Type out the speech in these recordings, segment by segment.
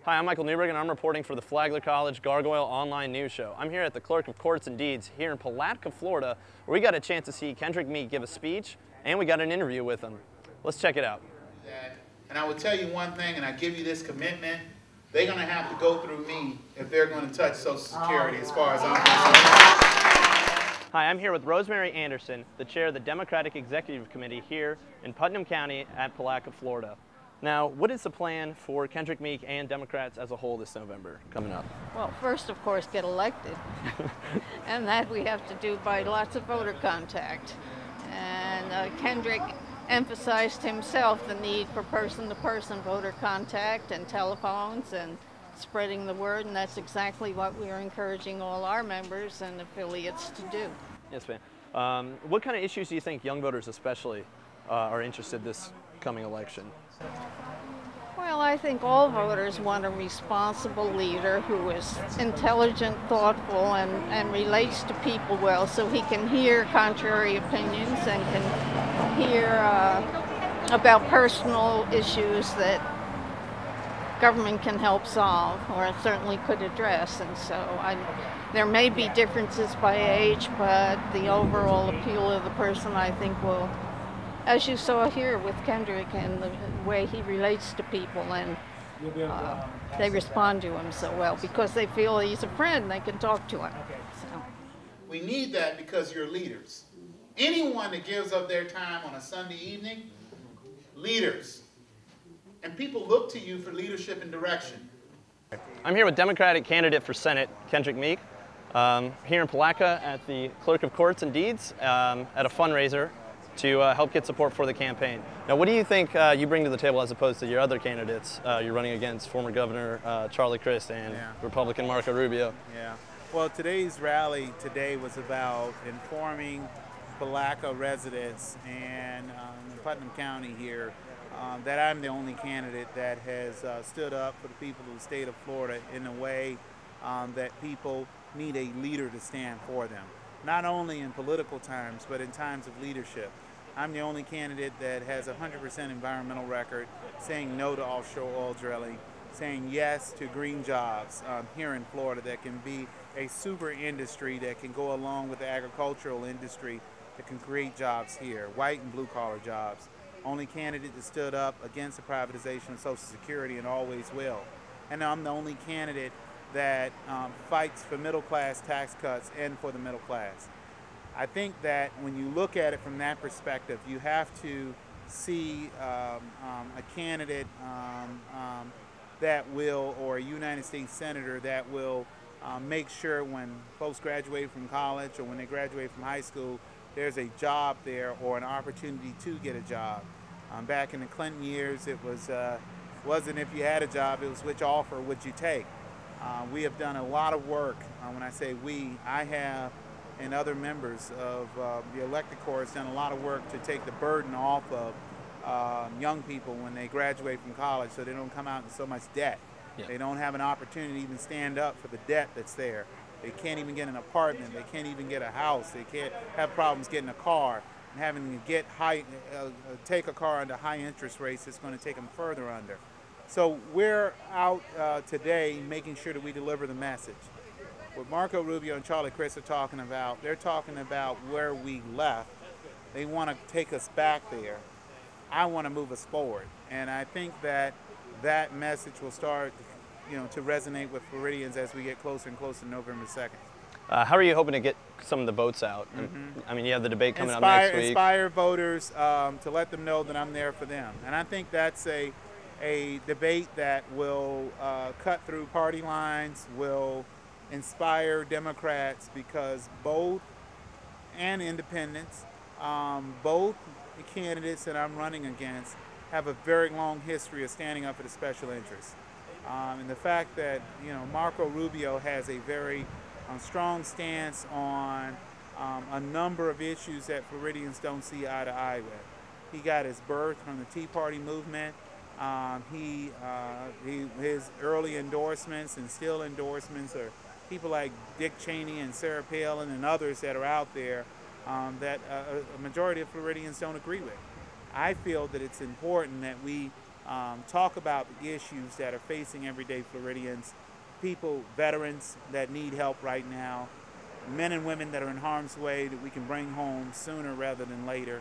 Hi, I'm Michael Newberg, and I'm reporting for the Flagler College Gargoyle Online News Show. I'm here at the Clerk of Courts and Deeds here in Palatka, Florida, where we got a chance to see Kendrick Meek give a speech, and we got an interview with him. Let's check it out. And I will tell you one thing, and I give you this commitment, they're going to have to go through me if they're going to touch Social Security as far as I'm concerned. Hi, I'm here with Rosemary Anderson, the chair of the Democratic Executive Committee here in Putnam County at Palatka, Florida. Now, what is the plan for Kendrick Meek and Democrats as a whole this November coming up? Well, first, of course, get elected. And that we have to do by lots of voter contact. And Kendrick emphasized himself the need for person-to-person voter contact and telephones and spreading the word, and that's exactly what we are encouraging all our members and affiliates to do. Yes, ma'am. What kind of issues do you think young voters especially are interested this coming election? Well, I think all voters want a responsible leader who is intelligent, thoughtful, and relates to people well, so he can hear contrary opinions and can hear about personal issues that government can help solve, or it certainly could address. And so there may be differences by age, but the overall appeal of the person, I think, will, as you saw here with Kendrick and the way he relates to people, and they respond to him so well because they feel he's a friend, they can talk to him. So. We need that because you're leaders. Anyone that gives up their time on a Sunday evening, leaders. And people look to you for leadership and direction. I'm here with Democratic candidate for Senate, Kendrick Meek, here in Palatka at the Clerk of Courts and Deeds at a fundraiser to help get support for the campaign. Now, what do you think you bring to the table as opposed to your other candidates you're running against, former Governor Charlie Crist and Republican Marco Rubio? Yeah. Well, today's rally today was about informing Palatka residents and Putnam County here that I'm the only candidate that has stood up for the people of the state of Florida in a way that people need a leader to stand for them. Not only in political times, but in times of leadership. I'm the only candidate that has a 100% environmental record, saying no to offshore oil drilling, saying yes to green jobs here in Florida that can be a super industry that can go along with the agricultural industry that can create jobs here, white and blue collar jobs. Only candidate that stood up against the privatization of Social Security and always will. And I'm the only candidate that fights for middle class tax cuts and for the middle class. I think that when you look at it from that perspective, you have to see a candidate that will, or a United States Senator that will make sure when folks graduate from college or when they graduate from high school, there's a job there or an opportunity to get a job. Back in the Clinton years, it wasn't if you had a job, it was which offer would you take. We have done a lot of work. When I say we, I have, and other members of the elected court, done a lot of work to take the burden off of young people when they graduate from college, so they don't come out in so much debt. Yeah. They don't have an opportunity to even stand up for the debt that's there. They can't even get an apartment. They can't even get a house. They can't have problems getting a car. And having to get take a car under high interest rates is going to take them further under. So we're out today making sure that we deliver the message. What Marco Rubio and Charlie Crist are talking about, they're talking about where we left. They want to take us back there. I want to move us forward. And I think that that message will start to resonate with Floridians as we get closer and closer to November 2nd. How are you hoping to get some of the votes out? I mean, you have the debate coming up next week. Inspire voters to let them know that I'm there for them. And I think that's a debate that will cut through party lines, will inspire Democrats, because both, and independents, both the candidates that I'm running against have a very long history of standing up for the special interests. And the fact that Marco Rubio has a very strong stance on a number of issues that Floridians don't see eye to eye with. He got his birth from the Tea Party movement. His early endorsements and still endorsements are people like Dick Cheney and Sarah Palin and others that are out there that a majority of Floridians don't agree with. I feel that it's important that we talk about the issues that are facing everyday Floridians, people, veterans that need help right now, men and women that are in harm's way that we can bring home sooner rather than later,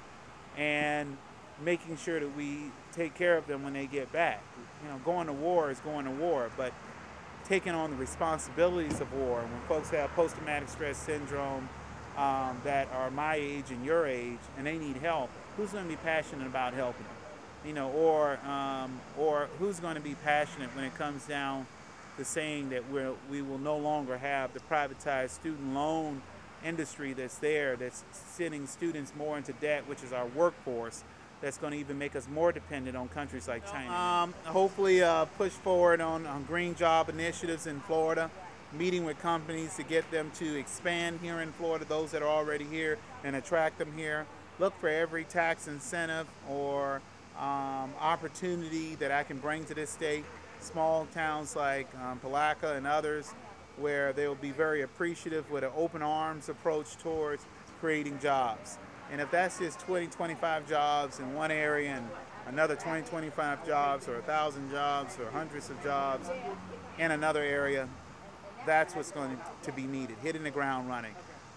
and making sure that we take care of them when they get back. You know, going to war is going to war, but taking on the responsibilities of war, when folks have post-traumatic stress syndrome that are my age and your age, and they need help, who's going to be passionate about helping them? You know, or who's going to be passionate when it comes down to saying that we will no longer have the privatized student loan industry that's there, that's sending students more into debt, which is our workforce, that's going to even make us more dependent on countries like China. Hopefully push forward on green job initiatives in Florida, meeting with companies to get them to expand here in Florida, those that are already here, and attract them here. Look for every tax incentive or opportunity that I can bring to this state. Small towns like Palatka and others, where they will be very appreciative with an open arms approach towards creating jobs. And if that's just 20, 25 jobs in one area and another 20, 25 jobs or 1,000 jobs or hundreds of jobs in another area, that's what's going to be needed, hitting the ground running.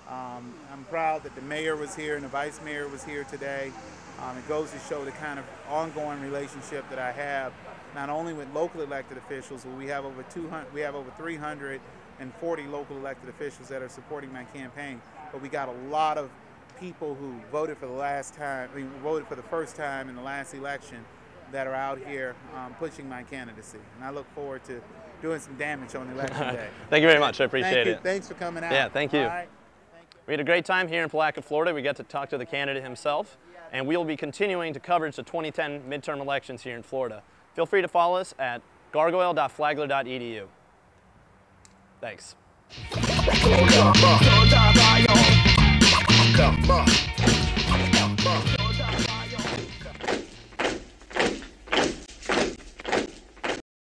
I'm proud that the mayor was here and the vice mayor was here today. It goes to show the kind of ongoing relationship that I have, not only with local elected officials, but we have over 340 local elected officials that are supporting my campaign. But we got a lot of people who voted for voted for the first time in the last election that are out here pushing my candidacy. And I look forward to doing some damage on election day. Thank you very much. I appreciate it. Thanks for coming out. Yeah, thank you. All right. We had a great time here in Palatka, Florida. We got to talk to the candidate himself, and we will be continuing to coverage the 2010 midterm elections here in Florida. Feel free to follow us at gargoyle.flagler.edu. Thanks.